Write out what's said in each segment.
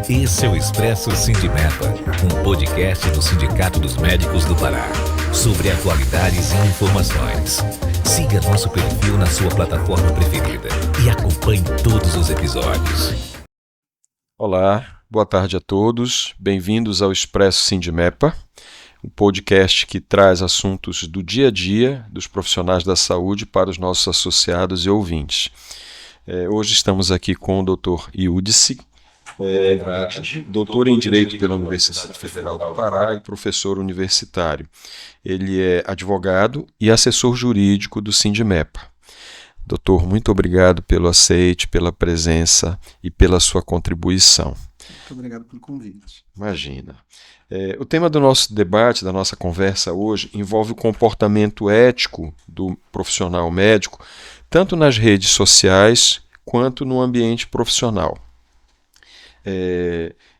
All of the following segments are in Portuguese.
Esse é o Expresso Sindimepa, um podcast do Sindicato dos Médicos do Pará, sobre atualidades e informações. Siga nosso perfil na sua plataforma preferida e acompanhe todos os episódios. Olá, boa tarde a todos, bem-vindos ao Expresso Sindimepa, um podcast que traz assuntos do dia a dia dos profissionais da saúde para os nossos associados e ouvintes. Hoje estamos aqui com o Dr. Iudice, doutor em Direito pela Universidade Federal do Pará e professor universitário. Ele é advogado e assessor jurídico do Sindimepa. Doutor, muito obrigado pelo aceite, pela presença e pela sua contribuição. Muito obrigado pelo convite. Imagina. O tema do nosso debate, da nossa conversa hoje, envolve o comportamento ético do profissional médico, tanto nas redes sociais quanto no ambiente profissional.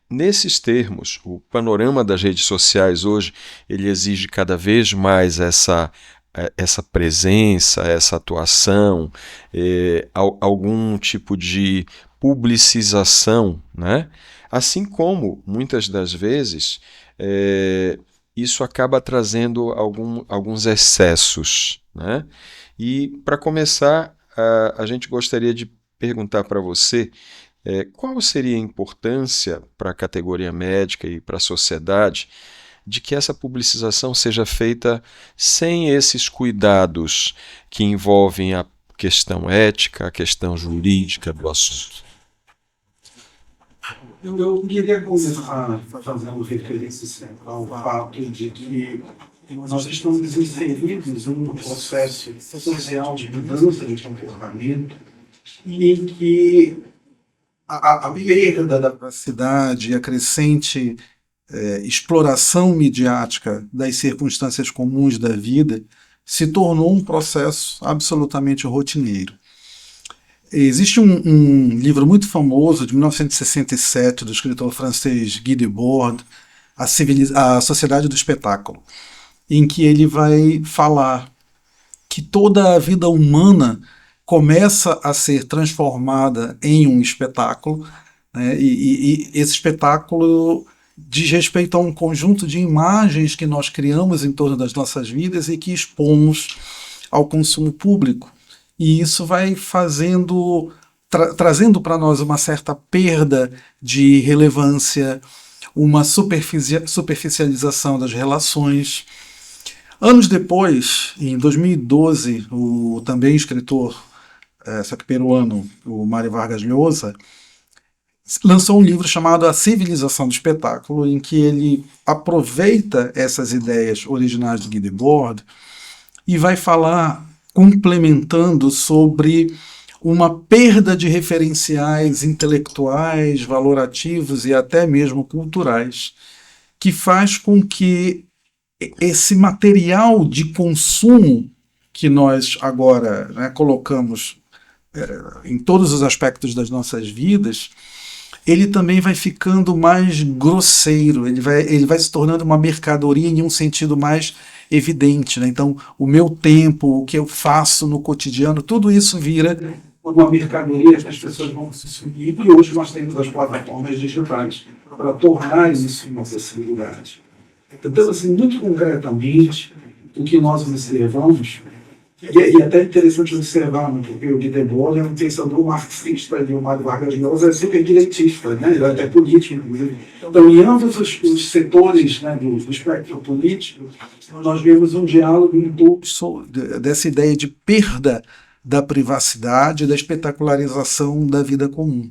Nesses termos, o panorama das redes sociais hoje, ele exige cada vez mais essa presença, essa atuação, algum tipo de publicização, né? Assim como, muitas das vezes, isso acaba trazendo alguns excessos, né? E, para começar, a gente gostaria de perguntar para você qual seria a importância para a categoria médica e para a sociedade de que essa publicização seja feita sem esses cuidados que envolvem a questão ética, a questão jurídica do assunto. Eu queria começar fazendo referência ao fato de que nós estamos inseridos em um processo social de mudança de comportamento em que a perda da privacidade e a crescente exploração midiática das circunstâncias comuns da vida se tornou um processo absolutamente rotineiro. Existe um livro muito famoso, de 1967, do escritor francês Guy Debord, A Sociedade do Espetáculo, em que ele vai falar que toda a vida humana começa a ser transformada em um espetáculo, né? E esse espetáculo diz respeito a um conjunto de imagens que nós criamos em torno das nossas vidas e que expomos ao consumo público. E isso vai trazendo para nós uma certa perda de relevância, uma superficialização das relações. Anos depois, em 2012, o também escritor, só que peruano, o Mário Vargas Llosa, lançou um livro chamado A Civilização do Espetáculo, em que ele aproveita essas ideias originais de Guy Debord e vai falar, complementando, sobre uma perda de referenciais intelectuais, valorativos e até mesmo culturais, que faz com que esse material de consumo que nós agora, né, colocamos em todos os aspectos das nossas vidas, ele também vai ficando mais grosseiro, ele vai se tornando uma mercadoria em um sentido mais evidente, né? Então, o meu tempo, o que eu faço no cotidiano, tudo isso vira uma mercadoria que as pessoas vão se subir, e hoje nós temos as plataformas digitais para tornar isso uma acessibilidade. Então, assim, muito concretamente, o que nós observamos, e até interessante observar, né, porque o Guy Debord é um pensador marxista, e o Mário Vargas Llosa é super direitista, né, ele é até político, inclusive. Então, em ambos os setores, né, do espectro político, nós vemos um diálogo em torno dessa ideia de perda da privacidade, da espetacularização da vida comum.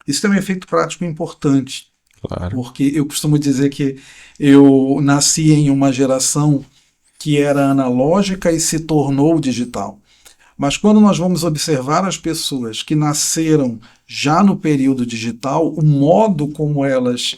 Isso tem um efeito prático importante, claro, porque eu costumo dizer que eu nasci em uma geração que era analógica e se tornou digital. Mas quando nós vamos observar as pessoas que nasceram já no período digital, o modo como elas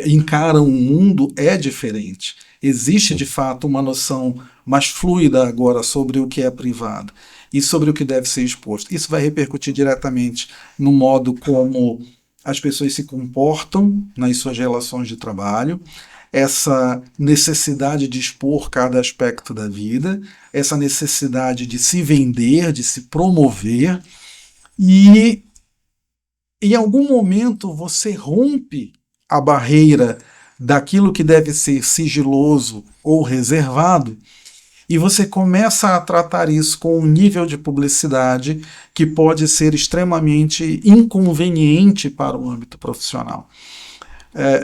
encaram o mundo é diferente. Existe, de fato, uma noção mais fluida agora sobre o que é privado e sobre o que deve ser exposto. Isso vai repercutir diretamente no modo como as pessoas se comportam nas suas relações de trabalho, essa necessidade de expor cada aspecto da vida, essa necessidade de se vender, de se promover, e em algum momento você rompe a barreira daquilo que deve ser sigiloso ou reservado, e você começa a tratar isso com um nível de publicidade que pode ser extremamente inconveniente para o âmbito profissional.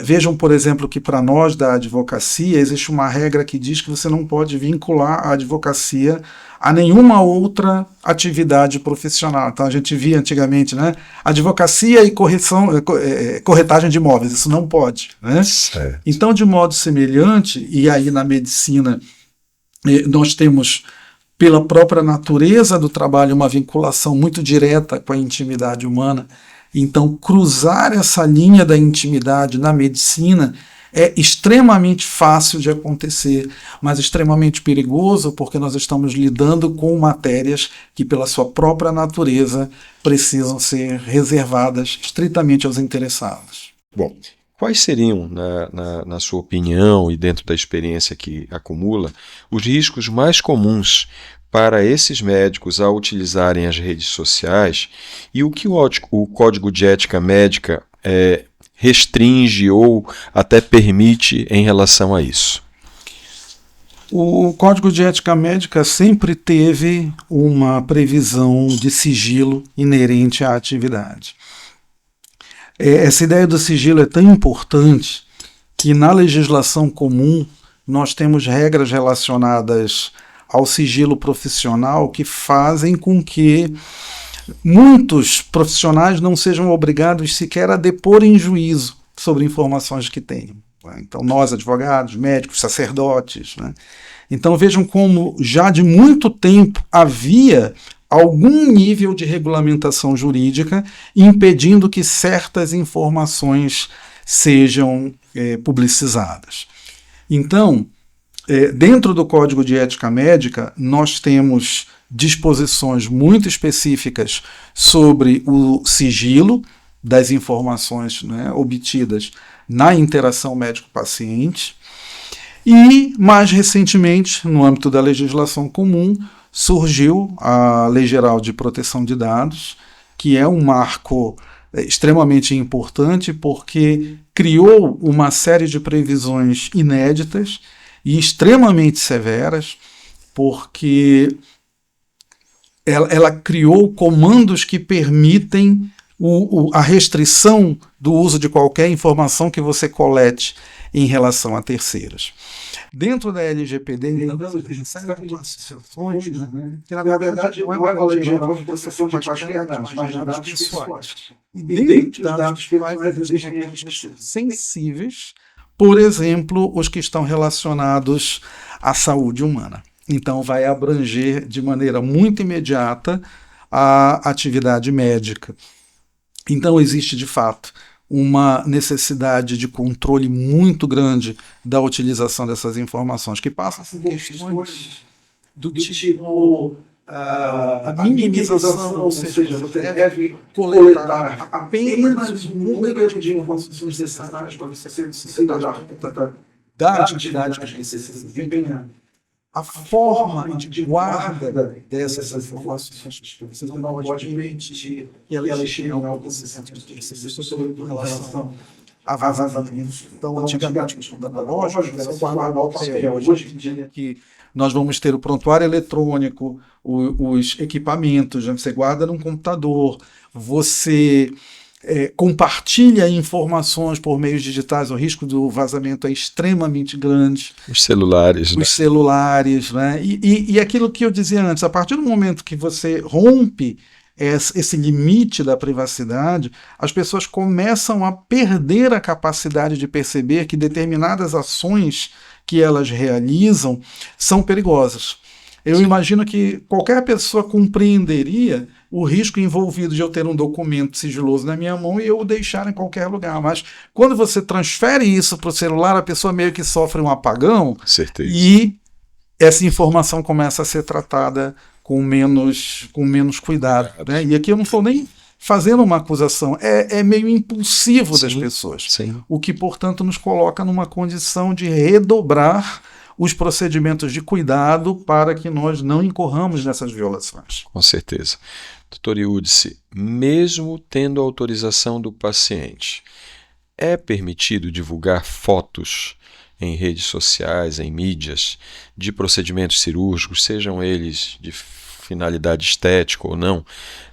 Vejam, por exemplo, que para nós da advocacia existe uma regra que diz que você não pode vincular a advocacia a nenhuma outra atividade profissional. Então a gente via antigamente, né, advocacia e corretagem de imóveis, isso não pode, né? Então, de modo semelhante, e aí na medicina nós temos, pela própria natureza do trabalho, uma vinculação muito direta com a intimidade humana. Então, cruzar essa linha da intimidade na medicina é extremamente fácil de acontecer, mas extremamente perigoso, porque nós estamos lidando com matérias que, pela sua própria natureza, precisam ser reservadas estritamente aos interessados. Bom, quais seriam, na sua opinião e dentro da experiência que acumula, os riscos mais comuns para esses médicos ao utilizarem as redes sociais e o que o Código de Ética Médica restringe ou até permite em relação a isso? O Código de Ética Médica sempre teve uma previsão de sigilo inerente à atividade. Essa ideia do sigilo é tão importante que na legislação comum nós temos regras relacionadas ao sigilo profissional que fazem com que muitos profissionais não sejam obrigados sequer a depor em juízo sobre informações que tenham. Então, nós, advogados, médicos, sacerdotes, né? Então, vejam como já de muito tempo havia algum nível de regulamentação jurídica impedindo que certas informações sejam publicizadas. Então, dentro do Código de Ética Médica, nós temos disposições muito específicas sobre o sigilo das informações, né, obtidas na interação médico-paciente. E, mais recentemente, no âmbito da legislação comum, surgiu a Lei Geral de Proteção de Dados, que é um marco extremamente importante porque criou uma série de previsões inéditas e extremamente severas, porque ela criou comandos que permitem a restrição do uso de qualquer informação que você colete em relação a terceiros. Dentro da LGPD, que na verdade não é uma lei geral de proteção de quaisquer dados, mas dados pessoais. E dentro dos dados pessoais existem registros sensíveis, por exemplo, os que estão relacionados à saúde humana. Então, vai abranger de maneira muito imediata a atividade médica. Então, existe, de fato, uma necessidade de controle muito grande da utilização dessas informações, que passam por questões do tipo a minimização, ou seja, você deve coletar apenas o número de informações necessárias para você ser da atividade que você se desempenhar. A forma de guarda dessas informações, você não pode permitir que elas cheguem ao conhecimento em relação a vazamentos. Então, antigamente, os analógicos eram guardados ao papel. Hoje em dia, que nós vamos ter o prontuário eletrônico, os equipamentos, você guarda num computador, você compartilha informações por meios digitais, o risco do vazamento é extremamente grande. Os celulares. Os celulares, né? E aquilo que eu dizia antes, a partir do momento que você rompe esse limite da privacidade, as pessoas começam a perder a capacidade de perceber que determinadas ações que elas realizam são perigosas. Eu imagino que qualquer pessoa compreenderia o risco envolvido de eu ter um documento sigiloso na minha mão e eu o deixar em qualquer lugar. Mas quando você transfere isso para o celular, a pessoa meio que sofre um apagão. Certeza. E essa informação começa a ser tratada com menos cuidado. Né? E aqui eu não estou nem fazendo uma acusação, é meio impulsivo das pessoas. Sim. O que, portanto, nos coloca numa condição de redobrar os procedimentos de cuidado para que nós não incorramos nessas violações. Com certeza. Doutor Eudice, mesmo tendo autorização do paciente, é permitido divulgar fotos em redes sociais, em mídias, de procedimentos cirúrgicos, sejam eles de finalidade estética ou não?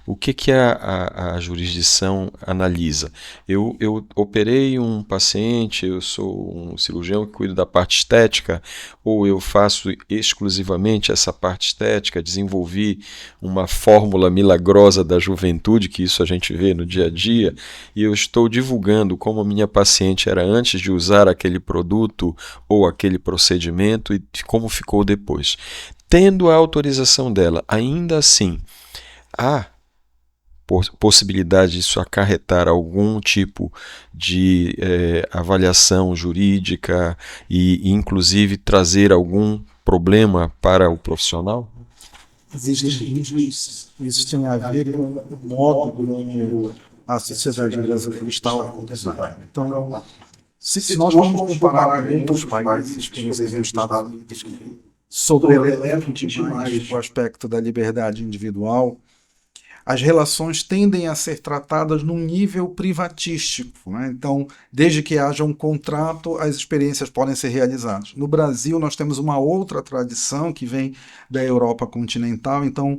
O que a jurisdição analisa? Eu operei um paciente, eu sou um cirurgião que cuida da parte estética, ou eu faço exclusivamente essa parte estética, desenvolvi uma fórmula milagrosa da juventude, que isso a gente vê no dia a dia, e eu estou divulgando como a minha paciente era antes de usar aquele produto ou aquele procedimento e como ficou depois. Tendo a autorização dela, ainda assim, há possibilidade disso acarretar algum tipo de avaliação jurídica e, inclusive, trazer algum problema para o profissional? Isso tem a ver com o modo como a sociedade brasileira está organizada. Então, se nós vamos comparar com outros países, por exemplo, os Estados Unidos, que sobrelevam demais o aspecto da liberdade individual, as relações tendem a ser tratadas num nível privatístico, né? Então, desde que haja um contrato, as experiências podem ser realizadas. No Brasil, nós temos uma outra tradição que vem da Europa continental. Então,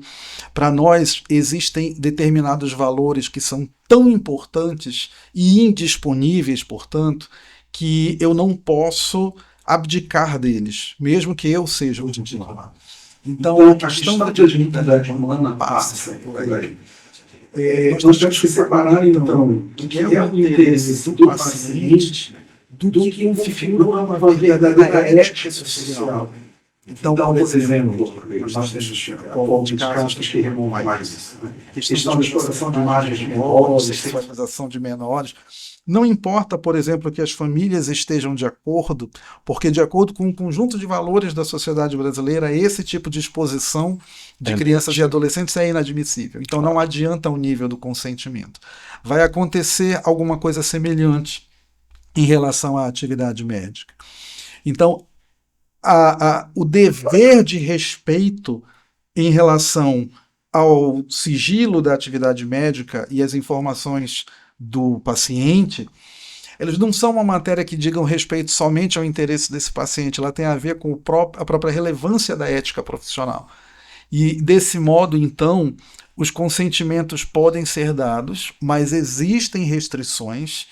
para nós, existem determinados valores que são tão importantes e indisponíveis, portanto, que eu não posso abdicar deles, mesmo que eu seja o titular. Então, a questão da dignidade humana passa por aí. Nós temos que separar, então, o que é o interesse do paciente do que configura uma verdadeira ética social. Então, por exemplo, nós temos casos que remontam mais isso. Questão de exploração de imagens de menores, sexualização de menores. Não importa, por exemplo, que as famílias estejam de acordo, porque de acordo com o conjunto de valores da sociedade brasileira, esse tipo de exposição de crianças e adolescentes é inadmissível. Então não adianta o nível do consentimento. Vai acontecer alguma coisa semelhante em relação à atividade médica. Então, o dever de respeito em relação ao sigilo da atividade médica e as informações do paciente, eles não são uma matéria que digam respeito somente ao interesse desse paciente, ela tem a ver com a própria relevância da ética profissional. E desse modo, então, os consentimentos podem ser dados, mas existem restrições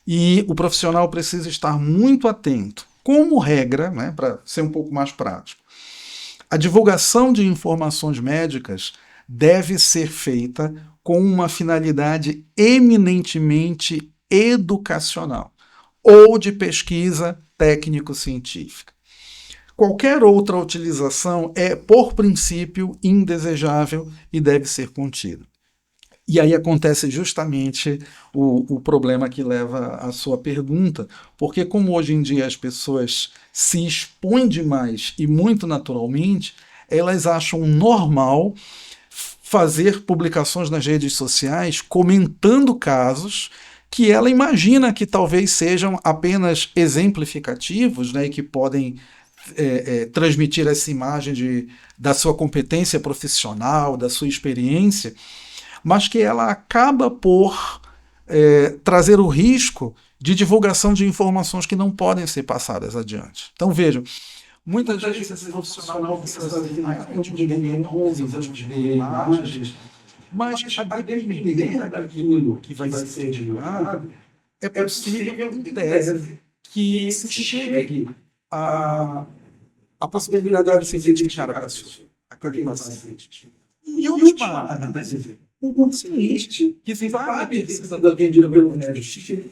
e o profissional precisa estar muito atento. Como regra, né, para ser um pouco mais prático, a divulgação de informações médicas deve ser feita com uma finalidade eminentemente educacional ou de pesquisa técnico-científica. Qualquer outra utilização é, por princípio, indesejável e deve ser contida. E aí acontece justamente o problema que leva à sua pergunta, porque como hoje em dia as pessoas se expõem demais e muito naturalmente, elas acham normal fazer publicações nas redes sociais comentando casos que ela imagina que talvez sejam apenas exemplificativos, né, e que podem transmitir essa imagem da sua competência profissional, da sua experiência, mas que ela acaba por trazer o risco de divulgação de informações que não podem ser passadas adiante. Então vejam, muitas vezes esse profissional precisa fazer imagens, mas a depender daquilo que vai ser divulgado, é possível, em tese, que se chegue a possibilidade de se identificar aquele paciente. E última análise, o paciente que vai precisar da vendida pelo médico,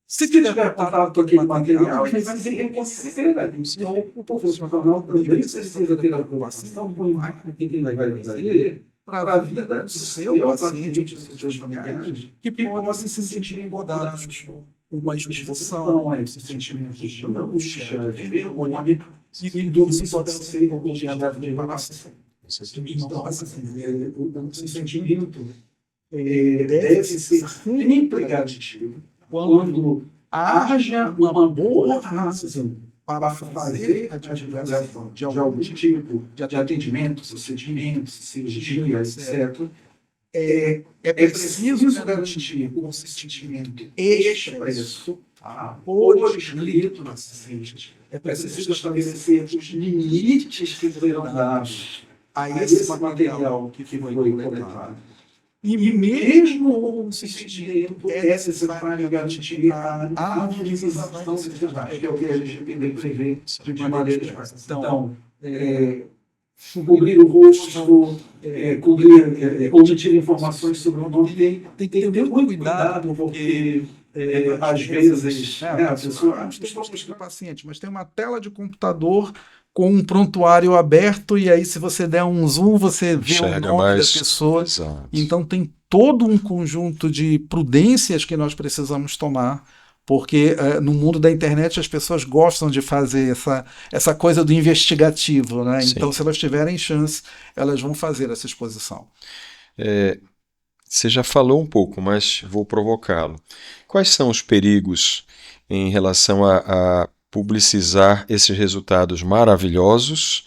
se tiver contato com aquele material, ele vai ser reconsiderado. Então, o profissional também precisa ter a preocupação com o impacto que ele vai fazer para a vida do seu paciente, dos seus familiares, que possam se sentir engodados com uma exposição a esses sentimentos de angústia, de vergonha, e dúvidas podem ser objeto de reparação. Então, o sentimento deve ser sempre negativo quando haja uma boa razão para fazer a divulgação de algum tipo de atendimento, procedimentos, cirurgia, etc., é preciso garantir o consentimento expresso, por escrito na ciência. É preciso estabelecer os limites que serão dados a esse material que foi coletado. E mesmo o consentimento é necessário garantir a harmonização desses dados, que é o que a gente prevê de maneira geral. Então, cobrir o rosto, obter informações sobre o nome, tem que ter muito cuidado, porque às vezes a pessoa não paciente, mas tem uma tela de computador com um prontuário aberto, e aí se você der um zoom, você vê o nome da pessoa. Exato. Então tem todo um conjunto de prudências que nós precisamos tomar, porque no mundo da internet as pessoas gostam de fazer essa coisa do investigativo, né? Então, se elas tiverem chance, elas vão fazer essa exposição. Você já falou um pouco, mas vou provocá-lo. Quais são os perigos em relação a publicizar esses resultados maravilhosos,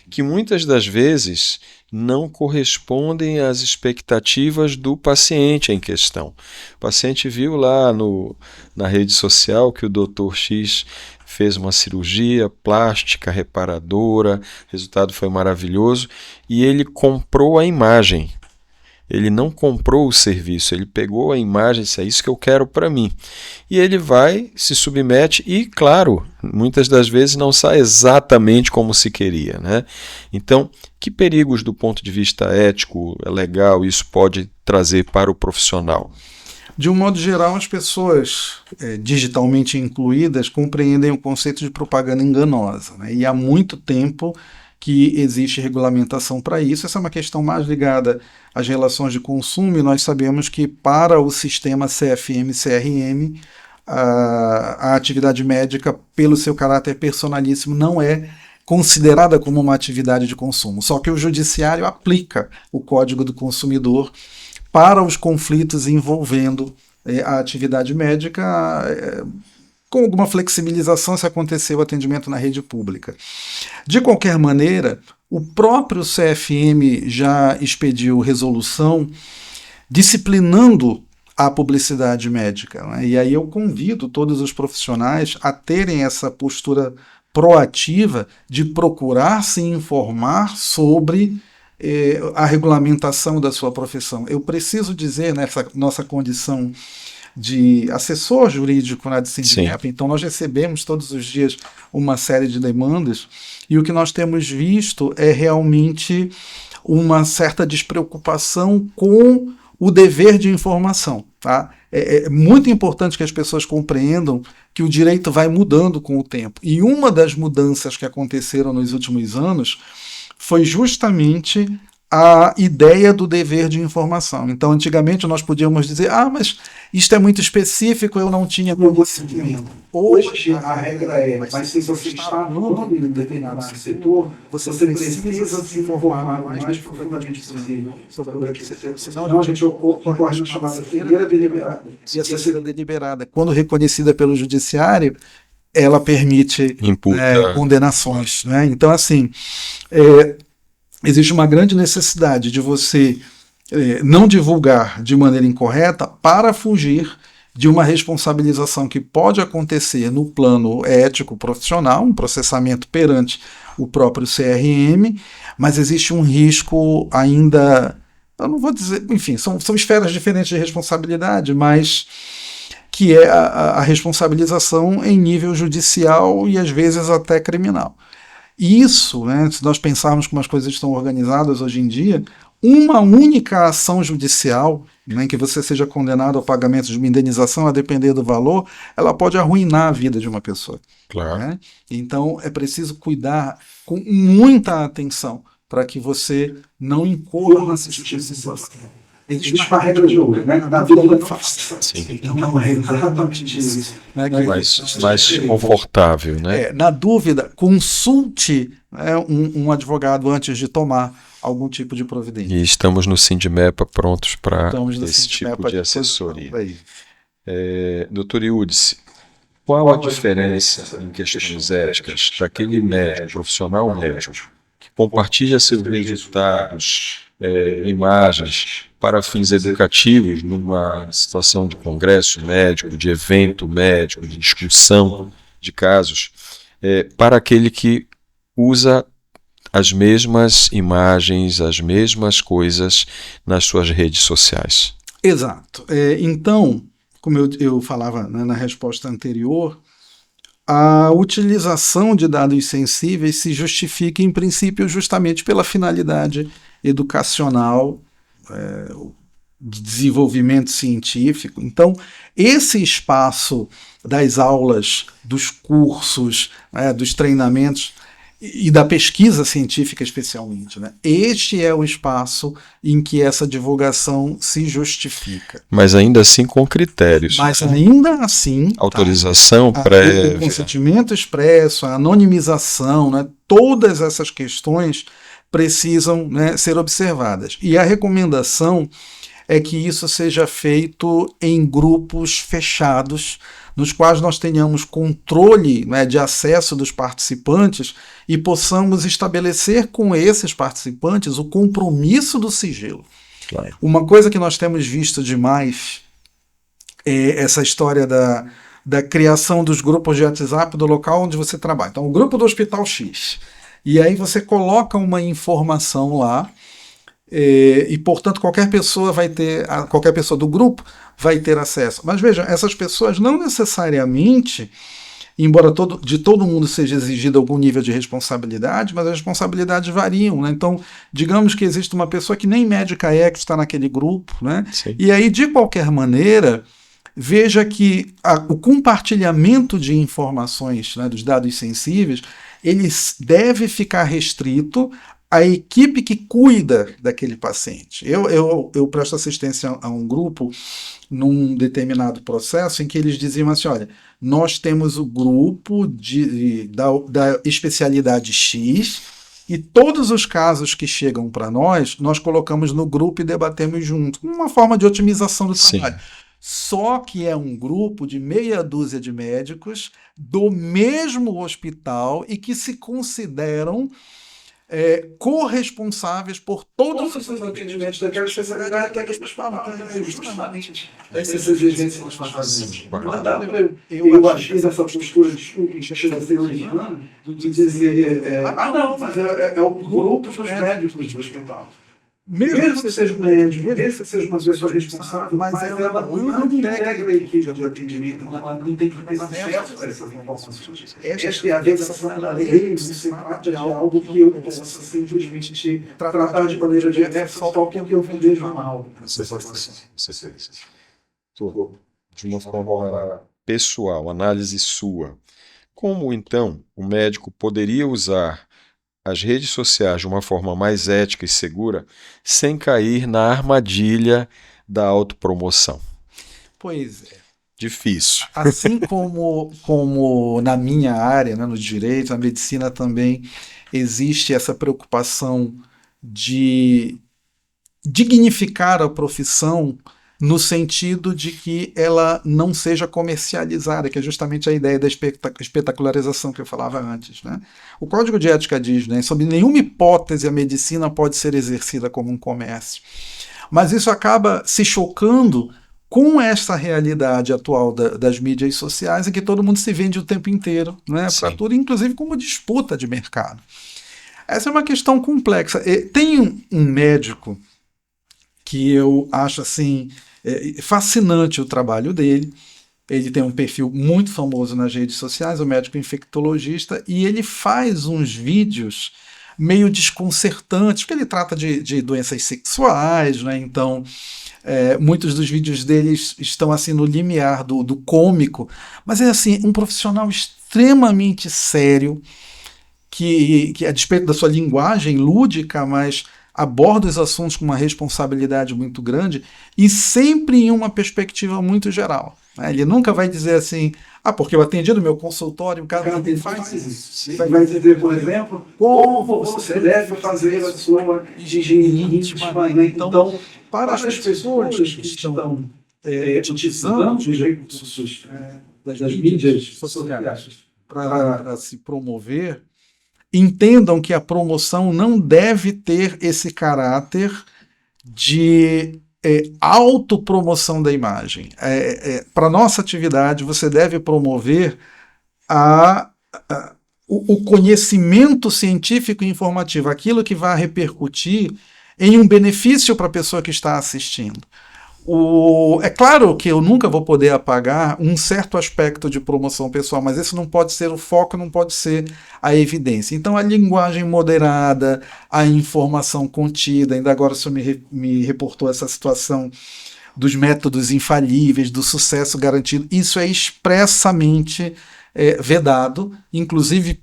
que muitas das vezes não correspondem às expectativas do paciente em questão? O paciente viu lá na rede social que o Dr. X fez uma cirurgia plástica, reparadora, o resultado foi maravilhoso, e ele comprou a imagem. Ele não comprou o serviço, ele pegou a imagem e disse: é isso que eu quero para mim. E ele vai, se submete e, claro, muitas das vezes não sai exatamente como se queria, né? Então, que perigos do ponto de vista ético, legal, isso pode trazer para o profissional? De um modo geral, as pessoas digitalmente incluídas compreendem o conceito de propaganda enganosa, né? E há muito tempo que existe regulamentação para isso. Essa é uma questão mais ligada às relações de consumo, e nós sabemos que para o sistema CFM-CRM, a atividade médica, pelo seu caráter personalíssimo, não é considerada como uma atividade de consumo. Só que o judiciário aplica o Código do Consumidor para os conflitos envolvendo a atividade médica, com alguma flexibilização se acontecer o atendimento na rede pública. De qualquer maneira, o próprio CFM já expediu resolução disciplinando a publicidade médica, né? E aí eu convido todos os profissionais a terem essa postura proativa de procurar se informar sobre a regulamentação da sua profissão. Eu preciso dizer, nessa nossa condição de assessor jurídico na Sindimep, então nós recebemos todos os dias uma série de demandas, e o que nós temos visto é realmente uma certa despreocupação com o dever de informação. Tá? É muito importante que as pessoas compreendam que o direito vai mudando com o tempo, e uma das mudanças que aconteceram nos últimos anos foi justamente a ideia do dever de informação. Então, antigamente nós podíamos dizer: mas isto é muito específico, eu não tinha conhecimento. Hoje a regra mas se você está no determinado setor, você precisa se informar o mais profundamente possível sobre o que você fez. Senão a gente ocorre uma chamada cegueira deliberada. E essa cegueira deliberada, quando reconhecida pelo judiciário, ela permite condenações, né? Então, assim, existe uma grande necessidade de você não divulgar de maneira incorreta para fugir de uma responsabilização que pode acontecer no plano ético profissional, um processamento perante o próprio CRM, mas existe um risco ainda, eu não vou dizer, enfim, são esferas diferentes de responsabilidade, mas que é a responsabilização em nível judicial e às vezes até criminal. Isso, né, se nós pensarmos como as coisas estão organizadas hoje em dia, uma única ação judicial, né, em que você seja condenado ao pagamento de uma indenização, a depender do valor, ela pode arruinar a vida de uma pessoa. Claro. Né? Então é preciso cuidar com muita atenção para que você não incorra nessa situação. Existe uma regra de ouro, né? Na vida não é fácil. Sim. Então é exatamente isso. Né? Mais confortável, né? Na dúvida, consulte um advogado antes de tomar algum tipo de providência. E estamos no Sindimep prontos para esse tipo de assessoria. Doutor Eudice, Qual a diferença em questões éticas daquele médico, profissional médico, que compartilha seus resultados, imagens para fins educativos numa situação de congresso médico, de evento médico, de discussão de casos, para aquele que usa as mesmas imagens, as mesmas coisas nas suas redes sociais? Exato. Então, como eu falava, né, na resposta anterior, a utilização de dados sensíveis se justifica, em princípio, justamente pela finalidade educacional, de desenvolvimento científico. Então, esse espaço das aulas, dos cursos, dos treinamentos e da pesquisa científica especialmente, né? Este é o espaço em que essa divulgação se justifica. Mas ainda assim com critérios. Mas ainda assim... Autorização prévia. O consentimento expresso, a anonimização, né? Todas essas questões precisam, né, ser observadas. E a recomendação é que isso seja feito em grupos fechados, nos quais nós tenhamos controle, né, de acesso dos participantes e possamos estabelecer com esses participantes o compromisso do sigilo. Claro. Uma coisa que nós temos visto demais é essa história da criação dos grupos de WhatsApp do local onde você trabalha. Então, o grupo do Hospital X. E aí você coloca uma informação lá, e portanto qualquer pessoa do grupo vai ter acesso. Mas veja, essas pessoas não necessariamente, embora de todo mundo seja exigido algum nível de responsabilidade, mas as responsabilidades variam, né? Então, digamos que existe uma pessoa que nem médica que está naquele grupo, né? E aí, de qualquer maneira, veja que o compartilhamento de informações, né, dos dados sensíveis, ele deve ficar restrito à equipe que cuida daquele paciente. Eu presto assistência a um grupo num determinado processo em que eles diziam assim, olha, nós temos o grupo da especialidade X e todos os casos que chegam para nós colocamos no grupo e debatemos junto, uma forma de otimização do trabalho. Só que é um grupo de meia dúzia de médicos do mesmo hospital e que se consideram corresponsáveis por todos os atendimentos daquela especialidade que eles justamente essas exigências que nós fazemos. Eu achei essa postura de dizer não, mas é o grupo dos médicos do hospital. Mesmo que seja um médico, mesmo que seja uma pessoa responsável, mas ela não integra a equipe de atendimento, ela não tem acesso a essas informações. Esta é a versão da lei, não se trata de algo que eu possa simplesmente tratar de maneira direta só porque eu vejo mal. De uma forma pessoal, análise sua, como então o médico poderia usar as redes sociais de uma forma mais ética e segura, sem cair na armadilha da autopromoção? Pois é. Difícil. Assim como na minha área, né, no direito, na medicina também, existe essa preocupação de dignificar a profissão no sentido de que ela não seja comercializada, que é justamente a ideia da espetacularização que eu falava antes, né? O Código de Ética diz, né, sob nenhuma hipótese a medicina pode ser exercida como um comércio. Mas isso acaba se chocando com essa realidade atual das mídias sociais, em que todo mundo se vende o tempo inteiro, né, para tudo, inclusive como disputa de mercado. Essa é uma questão complexa. Tem um médico que eu acho assim fascinante o trabalho dele. Ele tem um perfil muito famoso nas redes sociais, o médico infectologista, e ele faz uns vídeos meio desconcertantes, porque ele trata de doenças sexuais, né? Então muitos dos vídeos deles estão assim no limiar do cômico, mas é assim, um profissional extremamente sério, que a despeito da sua linguagem lúdica, mas aborda os assuntos com uma responsabilidade muito grande e sempre em uma perspectiva muito geral. Ele nunca vai dizer assim, porque eu atendi no meu consultório, o cara não faz isso. Ele vai dizer, por exemplo, como você deve fazer a sua higiene íntima. Então, para as pessoas que estão utilizando os recursos das mídias sociais para se promover, entendam que a promoção não deve ter esse caráter de autopromoção da imagem. Para nossa atividade, você deve promover o conhecimento científico e informativo, aquilo que vai repercutir em um benefício para a pessoa que está assistindo. É claro que eu nunca vou poder apagar um certo aspecto de promoção pessoal, mas esse não pode ser o foco, não pode ser a evidência. Então, a linguagem moderada, a informação contida, ainda agora o senhor me reportou essa situação dos métodos infalíveis, do sucesso garantido, isso é expressamente vedado, inclusive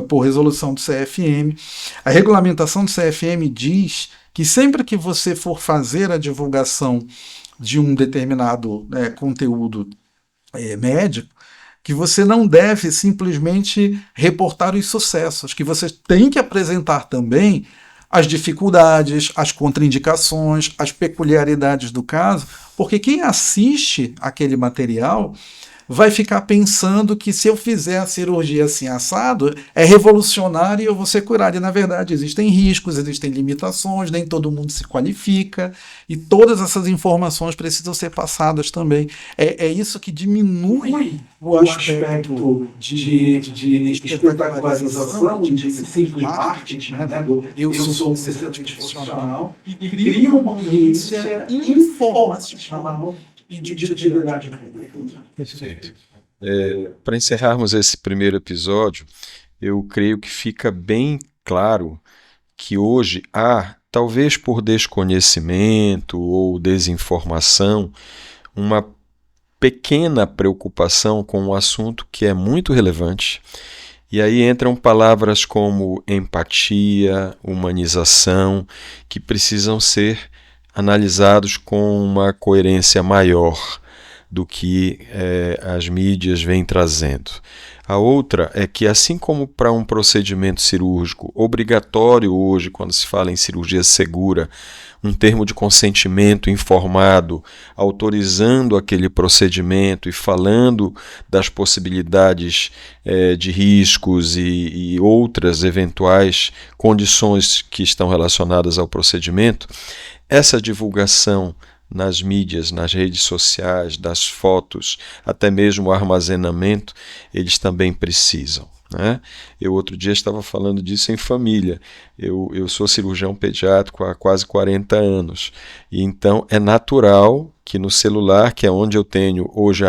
por resolução do CFM. A regulamentação do CFM diz que sempre que você for fazer a divulgação de um determinado conteúdo médico, que você não deve simplesmente reportar os sucessos, que você tem que apresentar também as dificuldades, as contraindicações, as peculiaridades do caso, porque quem assiste aquele material vai ficar pensando que se eu fizer a cirurgia assim assado, é revolucionário e eu vou ser curado. E, na verdade, existem riscos, existem limitações, nem todo mundo se qualifica, e todas essas informações precisam ser passadas também. É isso que diminui o aspecto de espetacularização, de simples marketing, né? Eu sou um excelente profissional, e cria uma audiência informacional e de utilidade. Perfeito. Para encerrarmos esse primeiro episódio, eu creio que fica bem claro que hoje há, talvez por desconhecimento ou desinformação, uma pequena preocupação com um assunto que é muito relevante. E aí entram palavras como empatia, humanização, que precisam ser analisados com uma coerência maior do que as mídias vêm trazendo. A outra é que, assim como para um procedimento cirúrgico obrigatório hoje, quando se fala em cirurgia segura, um termo de consentimento informado, autorizando aquele procedimento e falando das possibilidades de riscos e outras eventuais condições que estão relacionadas ao procedimento, essa divulgação nas mídias, nas redes sociais, das fotos, até mesmo o armazenamento, eles também precisam, né? Eu outro dia estava falando disso em família. Eu sou cirurgião pediátrico há quase 40 anos, e então é natural que no celular, que é onde eu tenho hoje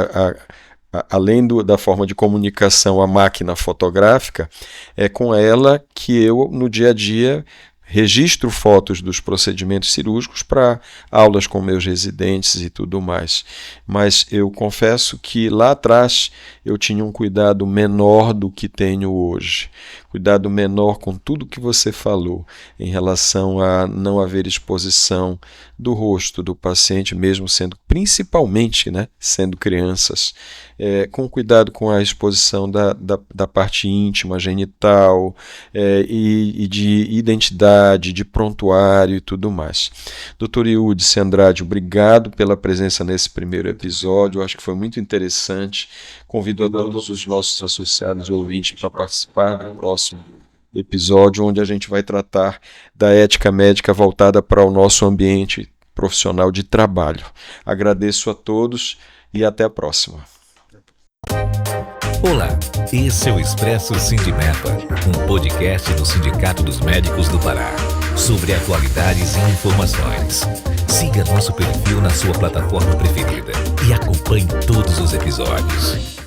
além da forma de comunicação, a máquina fotográfica, é com ela que eu, no dia a dia, registro fotos dos procedimentos cirúrgicos para aulas com meus residentes e tudo mais. Mas eu confesso que lá atrás eu tinha um cuidado menor do que tenho hoje. Cuidado menor com tudo que você falou em relação a não haver exposição do rosto do paciente, mesmo sendo, principalmente, né, sendo crianças, com cuidado com a exposição da parte íntima, genital, e de identidade, de prontuário e tudo mais. Dr. Eudes Andrade, obrigado pela presença nesse primeiro episódio, eu acho que foi muito interessante. Convido a todos os nossos associados e ouvintes para participar do próximo episódio, onde a gente vai tratar da ética médica voltada para o nosso ambiente profissional de trabalho. Agradeço a todos e até a próxima. Olá, esse é o Expresso Sindimepa, um podcast do Sindicato dos Médicos do Pará, sobre atualidades e informações. Siga nosso perfil na sua plataforma preferida e acompanhe todos os episódios.